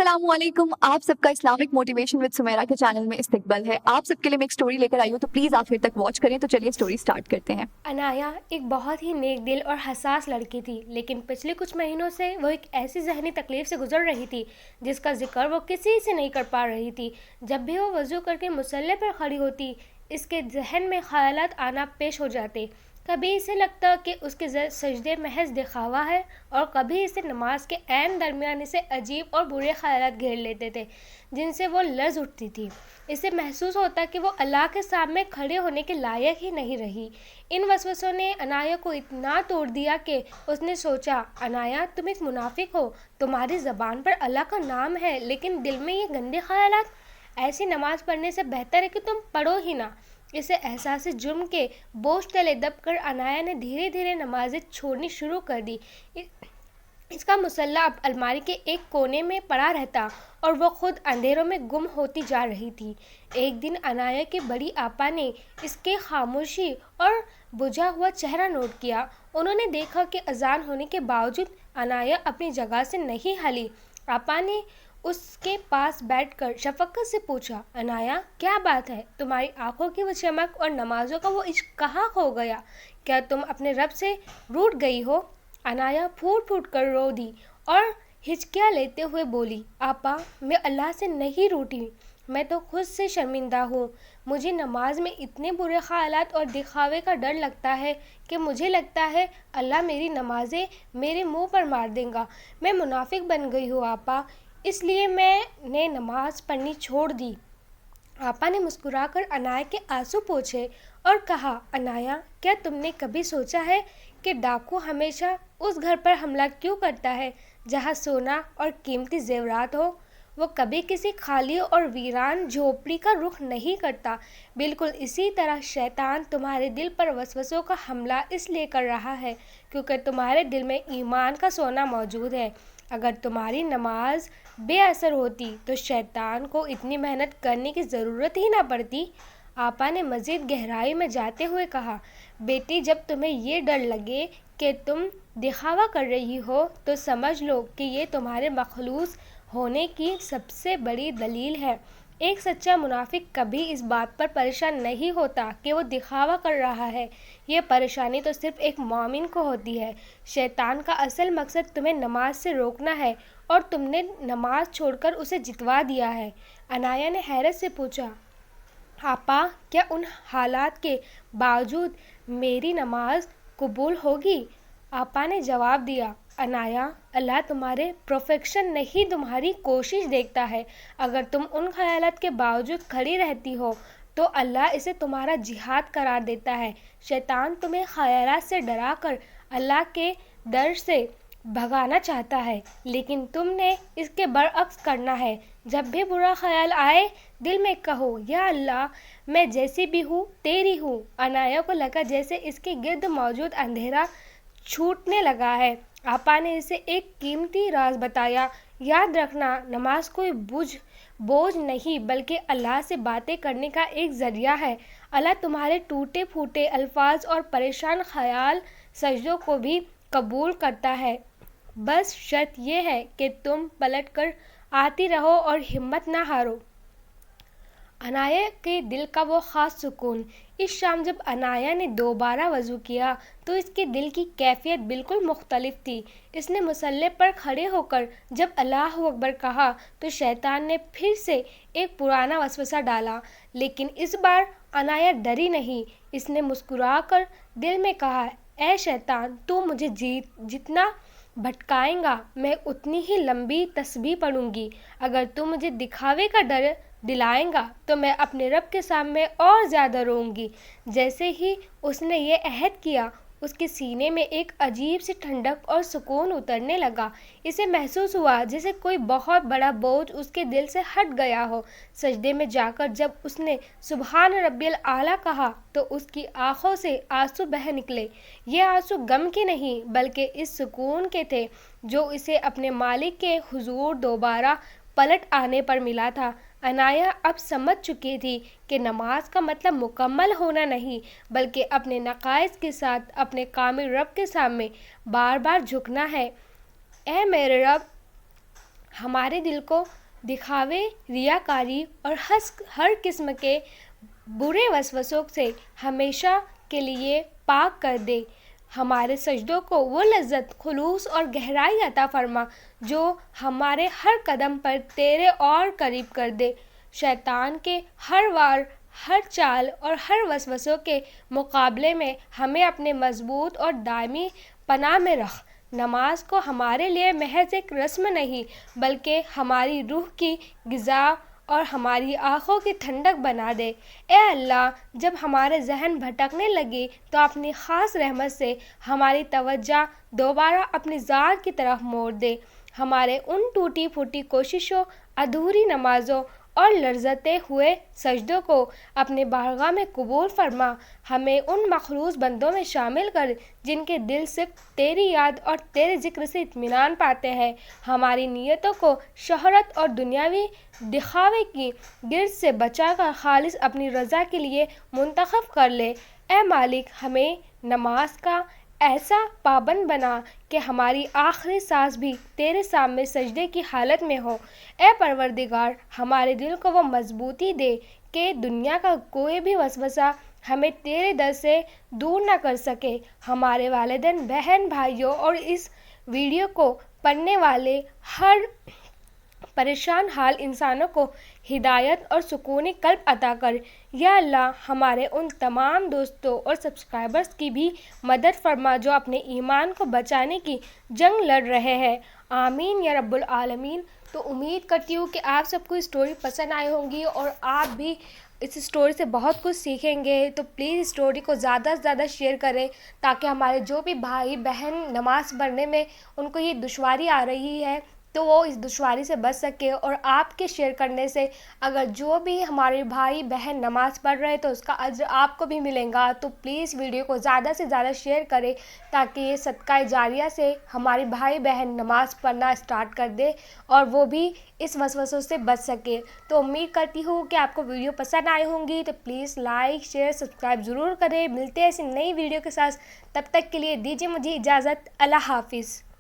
अस्सलाम वालेकुम। आप सबका इस्लामिक मोटिवेशन विद सुमेरा के चैनल में इस्तकबाल है। आप सबके लिए मैं एक स्टोरी लेकर आई हूँ, तो प्लीज़ आखिर तक वॉच करें। तो चलिए स्टोरी स्टार्ट करते हैं। अनाया एक बहुत ही नेक दिल और हसास लड़की थी, लेकिन पिछले कुछ महीनों से वो एक ऐसी जहनी तकलीफ से गुजर रही थी जिसका जिक्र वो किसी से नहीं कर पा रही थी। जब भी वो वज़ू करके मुसल्ले पर खड़ी होती, इसके जहन में ख़यालात आना पेश हो जाते। कभी इसे लगता कि उसके सजदे महज दिखावा है, और कभी इसे नमाज के ऐन दरमियान इसे अजीब और बुरे ख़यालात घेर लेते थे जिनसे वो लर्ज़ उठती थी। इसे महसूस होता कि वो अल्लाह के सामने खड़े होने के लायक ही नहीं रही। इन वसवसों ने अनाया को इतना तोड़ दिया कि उसने सोचा, अनाया तुम एक मुनाफिक हो। तुम्हारी ज़बान पर अल्लाह का नाम है, लेकिन दिल में ये गंदे ख़यालात। ऐसी नमाज पढ़ने से बेहतर है कि तुम पढ़ो ही ना। इसे एहसास जुर्म के बोझ तले दबकर अनाया ने धीरे धीरे नमाजें छोड़नी शुरू कर दी। इसका मुसल्ला अब अलमारी के एक कोने में पड़ा रहता और वो खुद अंधेरों में गुम होती जा रही थी। एक दिन अनाया की बड़ी आपा ने इसके खामोशी और बुझा हुआ चेहरा नोट किया। उन्होंने देखा कि अजान होने के बावजूद अनाया अपनी जगह से नहीं हिली। आपा ने उसके पास बैठकर शफकत से पूछा, अनाया क्या बात है? तुम्हारी आंखों की वो चमक और नमाजों का वो इश्क कहाँ खो गया? क्या तुम अपने रब से रूठ गई हो? अनाया फूट फूट कर रो दी और हिचकियाँ लेते हुए बोली, आपा मैं अल्लाह से नहीं रूठी, मैं तो खुद से शर्मिंदा हूँ। मुझे नमाज में इतने बुरे ख़यालात और दिखावे का डर लगता है कि मुझे लगता है अल्लाह मेरी नमाजें मेरे मुंह पर मार देगा। मैं मुनाफिक बन गई हूँ आपा, इसलिए मैंने नमाज पढ़नी छोड़ दी। आपा ने मुस्कुराकर अनाया के आंसू पोंछे और कहा, अनाया क्या तुमने कभी सोचा है कि डाकू हमेशा उस घर पर हमला क्यों करता है जहाँ सोना और कीमती जेवरात हो? वो कभी किसी खाली और वीरान झोपड़ी का रुख नहीं करता। बिल्कुल इसी तरह शैतान तुम्हारे दिल पर वसवसों का हमला इसलिए कर रहा है क्योंकि तुम्हारे दिल में ईमान का सोना मौजूद है। अगर तुम्हारी नमाज बेअसर होती तो शैतान को इतनी मेहनत करने की ज़रूरत ही ना पड़ती। आपा ने मज़ीद गहराई में जाते हुए कहा, बेटी जब तुम्हें ये डर लगे कि तुम दिखावा कर रही हो तो समझ लो कि ये तुम्हारे मखलूस होने की सबसे बड़ी दलील है। एक सच्चा मुनाफिक कभी इस बात पर परेशान नहीं होता कि वो दिखावा कर रहा है। ये परेशानी तो सिर्फ एक मोमिन को होती है। शैतान का असल मकसद तुम्हें नमाज से रोकना है, और तुमने नमाज छोड़कर उसे जितवा दिया है। अनाया ने हैरत से पूछा, आपा क्या उन हालात के बावजूद मेरी नमाज कबूल होगी? आपा ने जवाब दिया, अनाया अल्लाह तुम्हारे परफेक्शन नहीं तुम्हारी कोशिश देखता है। अगर तुम उन ख्यालात के बावजूद खड़ी रहती हो तो अल्लाह इसे तुम्हारा जिहाद करार देता है। शैतान तुम्हें ख्यालात से डरा कर अल्लाह के डर से भगाना चाहता है, लेकिन तुमने इसके बरअक्स करना है। जब भी बुरा ख्याल आए दिल में कहो, या अल्लाह मैं जैसी भी हूँ तेरी हूँ। अनाया को लगा जैसे इसके गिर्द मौजूद अंधेरा छूटने लगा है। आपा ने इसे एक कीमती राज बताया, याद रखना नमाज कोई बोझ नहीं बल्कि अल्लाह से बातें करने का एक ज़रिया है। अल्लाह तुम्हारे टूटे फूटे अल्फाज और परेशान ख्याल सजदों को भी कबूल करता है। बस शर्त यह है कि तुम पलट कर आती रहो और हिम्मत ना हारो। अनाया के दिल का वो ख़ास सुकून। इस शाम जब अनाया ने दोबारा वज़ू किया तो इसके दिल की कैफियत बिल्कुल मुख्तलिफ थी। इसने मुसल्ले पर खड़े होकर जब अल्लाहु अकबर कहा तो शैतान ने फिर से एक पुराना वसवसा डाला, लेकिन इस बार अनाया डरी नहीं। इसने मुस्कुराकर दिल में कहा, ऐ शैतान तू मुझे जितना भटकाएंगा मैं उतनी ही लंबी तस्बीह पढ़ूंगी। अगर तू मुझे दिखावे का डर दिलाएगा तो मैं अपने रब के सामने और ज़्यादा रोऊंगी। जैसे ही उसने ये अहद किया उसके सीने में एक अजीब सी ठंडक और सुकून उतरने लगा। इसे महसूस हुआ जैसे कोई बहुत बड़ा बोझ उसके दिल से हट गया हो। सजदे में जाकर जब उसने सुबहान रब्बियल आला कहा तो उसकी आंखों से आंसू बह निकले। ये आंसू गम के नहीं बल्कि इस सुकून के थे जो इसे अपने मालिक के हुजूर दोबारा पलट आने पर मिला था। अनाया अब समझ चुकी थी कि नमाज का मतलब मुकम्मल होना नहीं बल्कि अपने नक़ाइस के साथ अपने कामिल रब के सामने बार बार झुकना है। ए मेरे रब, ہمارے دل کو دکھاوے، ریاکاری اور ہر قسم کے برے وسوسوں سے ہمیشہ کے لیے پاک کر دے۔ ہمارے سجدوں کو وہ لذت، خلوص اور گہرائی عطا فرما جو ہمارے ہر قدم پر تیرے اور قریب کر دے۔ شیطان کے ہر وار، ہر چال اور ہر وسوسوں کے مقابلے میں ہمیں اپنے مضبوط اور دائمی پناہ میں رکھ۔ نماز کو ہمارے لیے محض ایک رسم نہیں بلکہ ہماری روح کی غذا اور ہماری آنکھوں کی ٹھنڈک بنا دے۔ اے اللہ، جب ہمارے ذہن بھٹکنے لگے تو اپنی خاص رحمت سے ہماری توجہ دوبارہ اپنی ذات کی طرف موڑ دے۔ ہمارے ان ٹوٹی پھوٹی کوششوں، ادھوری نمازوں اور لرزتے ہوئے سجدوں کو اپنے بارگاہ میں قبول فرما۔ ہمیں ان مخلوص بندوں میں شامل کر جن کے دل صرف تیری یاد اور تیرے ذکر سے اطمینان پاتے ہیں۔ ہماری نیتوں کو شہرت اور دنیاوی دکھاوے کی گرد سے بچا کر خالص اپنی رضا کے لیے منتخب کر لے۔ اے مالک، ہمیں نماز کا ایسا پابند بنا کہ ہماری آخری سانس بھی تیرے سامنے سجدے کی حالت میں ہو۔ اے پروردگار، ہمارے دل کو وہ مضبوطی دے کہ دنیا کا کوئی بھی وسوسہ ہمیں تیرے در سے دور نہ کر سکے۔ ہمارے والدین، بہن، بھائیوں اور اس ویڈیو کو پڑھنے والے ہر پریشان حال انسانوں کو ہدایت اور سکون قلب عطا کر۔ یا اللہ، ہمارے ان تمام دوستوں اور سبسکرائبرز کی بھی مدد فرما جو اپنے ایمان کو بچانے کی جنگ لڑ رہے ہیں۔ آمین یا رب العالمین۔ تو امید کرتی ہوں کہ آپ سب کو اسٹوری پسند آئی ہوں گی اور آپ بھی اس اسٹوری سے بہت کچھ سیکھیں گے۔ تو پلیز اسٹوری کو زیادہ سے زیادہ شیئر کریں تاکہ ہمارے جو بھی بھائی بہن نماز پڑھنے میں ان کو یہ دشواری آ رہی ہے تو وہ اس دشواری سے بچ سکے، اور آپ کے شیئر کرنے سے اگر جو بھی ہمارے بھائی بہن نماز پڑھ رہے تو اس کا اجر آپ کو بھی ملے گا۔ تو پلیز ویڈیو کو زیادہ سے زیادہ شیئر کریں تاکہ یہ صدقہ جاریہ سے ہمارے بھائی بہن نماز پڑھنا اسٹارٹ کر دے اور وہ بھی اس وسوسوں سے بچ سکے۔ تو امید کرتی ہوں کہ آپ کو ویڈیو پسند آئی ہوں گی۔ تو پلیز لائک، شیئر، سبسکرائب ضرور کریں۔ ملتے ہیں ایسی نئی ویڈیو کے ساتھ، تب تک کے لیے دیجیے مجھے اجازت۔ اللہ حافظ۔